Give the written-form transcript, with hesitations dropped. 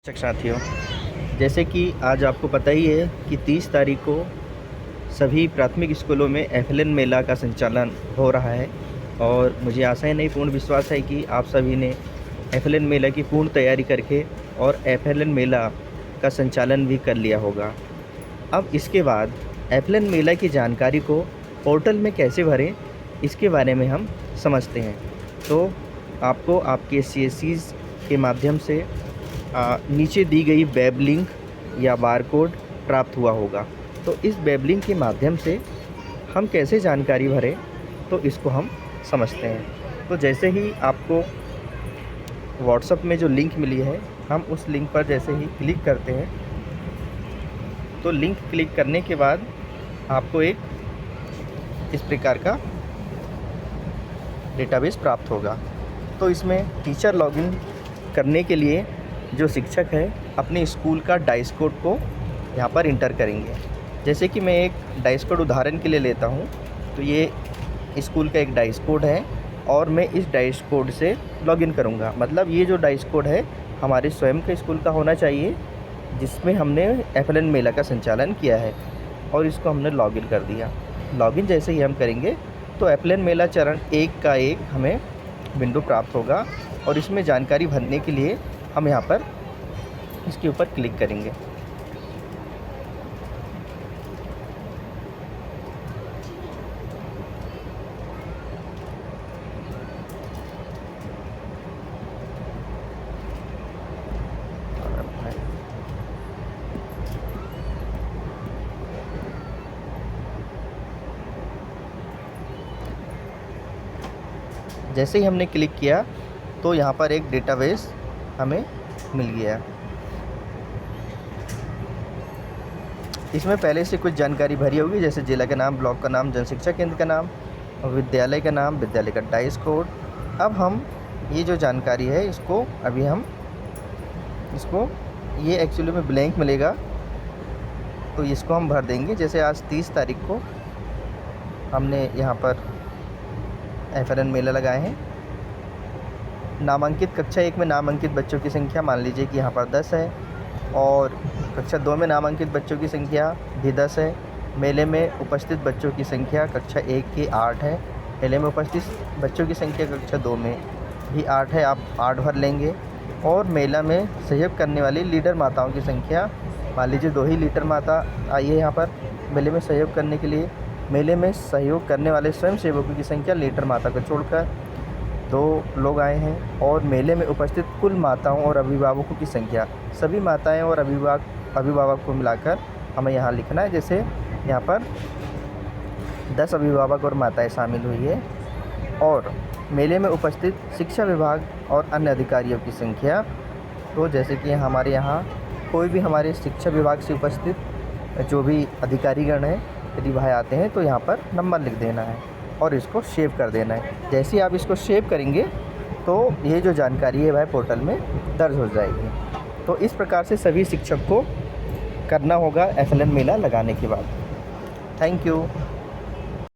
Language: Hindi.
शिक्षक साथियों, जैसे कि आज आपको पता ही है कि 30 तारीख को सभी प्राथमिक स्कूलों में एफएलएन मेला का संचालन हो रहा है और मुझे आशा ही नहीं पूर्ण विश्वास है कि आप सभी ने एफएलएन मेला की पूर्ण तैयारी करके और एफएलएन मेला का संचालन भी कर लिया होगा। अब इसके बाद एफएलएन मेला की जानकारी को पोर्टल में कैसे भरें, इसके बारे में हम समझते हैं। तो आपको आपके सीएससीज़ के माध्यम से नीचे दी गई वेब लिंक या बारकोड प्राप्त हुआ होगा। तो इस वेब लिंक के माध्यम से हम कैसे जानकारी भरें, तो इसको हम समझते हैं। तो जैसे ही आपको व्हाट्सएप में जो लिंक मिली है, हम उस लिंक पर जैसे ही क्लिक करते हैं तो लिंक क्लिक करने के बाद आपको एक इस प्रकार का डेटाबेस प्राप्त होगा। तो इसमें टीचर लॉगिन करने के लिए जो शिक्षक है अपने स्कूल का डाइस कोड को यहाँ पर इंटर करेंगे। जैसे कि मैं एक डाइस कोड उदाहरण के लिए लेता हूँ, तो ये स्कूल का एक डाइस कोड है और मैं इस डाइस कोड से लॉगिन करूँगा। मतलब ये जो डाइस कोड है हमारे स्वयं के स्कूल का होना चाहिए जिसमें हमने एफएलएन मेला का संचालन किया है, और इसको हमने लॉगिन कर दिया। लॉगिन जैसे ही हम करेंगे तो एफएलएन मेला चरण 1 का एक हमें विंडो प्राप्त होगा और इसमें जानकारी भरने के लिए हम यहाँ पर इसके ऊपर क्लिक करेंगे। जैसे ही हमने क्लिक किया तो यहाँ पर एक डेटाबेस हमें मिल गया। इसमें पहले से कुछ जानकारी भरी होगी, जैसे जिला का नाम, ब्लॉक का नाम, जनशिक्षा केंद्र का नाम, विद्यालय का नाम, विद्यालय का डाइस कोड। अब हम ये जो जानकारी है इसको अभी हम इसको ये एक्चुअली में ब्लैंक मिलेगा तो इसको हम भर देंगे। जैसे आज 30 तारीख को हमने यहाँ पर एफएलएन मेला लगाए हैं। नामांकित कक्षा 1 में नामांकित बच्चों की संख्या मान लीजिए कि यहाँ पर 10 है और कक्षा 2 में नामांकित बच्चों की संख्या भी 10 है। मेले में उपस्थित बच्चों की संख्या कक्षा 1 की 8 है। मेले में उपस्थित बच्चों की संख्या कक्षा 2 में भी 8 है, आप 8 भर लेंगे। और मेला में सहयोग करने वाली लीडर माताओं की संख्या मान लीजिए 2 ही लीडर माता आई है यहाँ पर मेले में सहयोग करने के लिए। मेले में सहयोग करने वाले स्वयं सेवकों की संख्या लीडर माता को छोड़कर 2 लोग आए हैं। और मेले में उपस्थित कुल माताओं और अभिभावकों की संख्या, सभी माताएं और अभिभावक को मिलाकर हमें यहाँ लिखना है। जैसे यहाँ पर 10 अभिभावक और माताएं शामिल हुई है। और मेले में उपस्थित शिक्षा विभाग और अन्य अधिकारियों की संख्या, तो जैसे कि हमारे यहाँ कोई भी हमारे शिक्षा विभाग से उपस्थित जो भी अधिकारीगण हैं यदि भाई आते हैं तो यहाँ पर नंबर लिख देना है और इसको सेव कर देना है। जैसे ही आप इसको सेव करेंगे तो ये जो जानकारी है वह पोर्टल में दर्ज हो जाएगी। तो इस प्रकार से सभी शिक्षक को करना होगा एफएलएन मेला लगाने के बाद। Thank you.